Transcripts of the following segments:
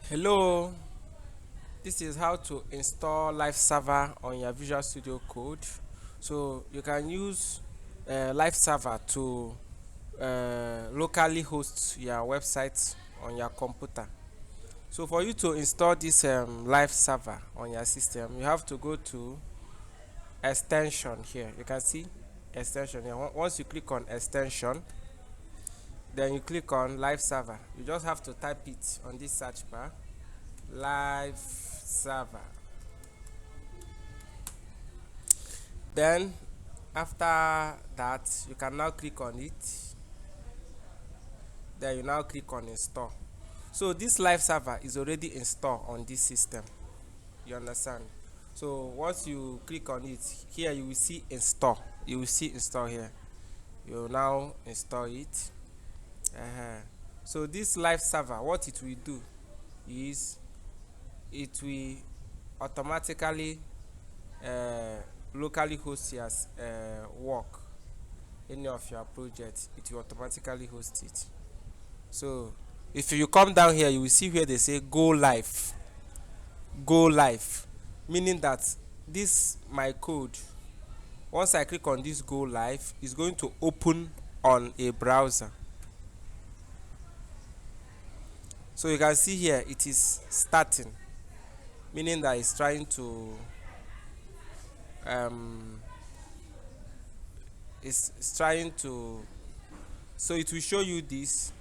Hello, this is how to install live server on your Visual Studio Code. So you can use live server to locally host your website on your computer. So for you to install this live server on your system, you have to go to extension here. You can see extension here. Once you click on extension, then you click on live server. You just have to type it on this search bar, live server. Then after that, you can now click on it. Then you now click on install. So this live server is already installed on this system. You understand? So once you click on it, here you will see install. You will see install here. You will now install it. So this live server, what it will do is it will automatically uh, locally host your work, any of your projects. It will automatically host it. So if you come down here, you will see where they say go live. Go live, meaning that this my code, once I click on this go live, is going to open on a browser. So you can see here it is starting, meaning that it's trying to um it's trying to, so it will show you this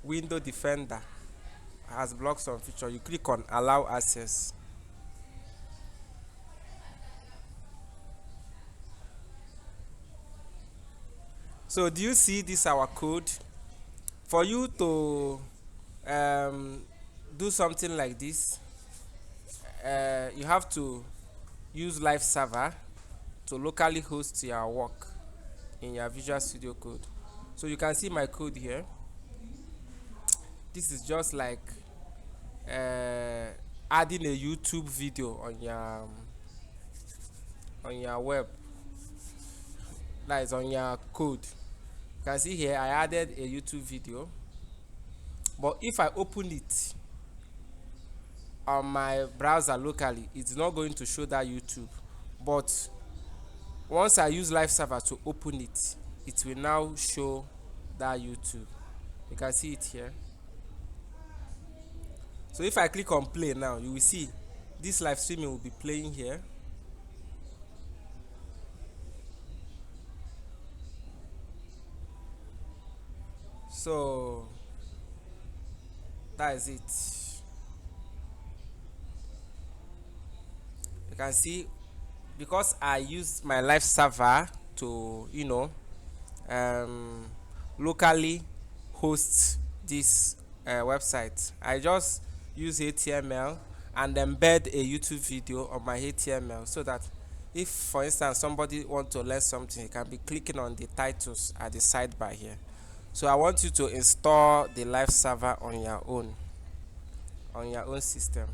window defender has blocked some feature. You click on allow access. So do you see this our code? For you to um, do something like this, you have to use live server to locally host your work in your Visual Studio Code. So you can see my code here. This is just like adding a YouTube video on your web, that is on your code. You can see here I added a YouTube video, but if I open it on my browser locally, it's not going to show that YouTube. But once I use live server to open it, it will now show that YouTube. You can see it here. So if I click on play now, you will see this live streaming will be playing here. So that is it. You can see, because I used my live server to um, locally host this website, I just use HTML and embed a YouTube video on my HTML, so that if for instance somebody want to learn something, he can be clicking on the titles at the sidebar here. So I want you to install the live server on your own system.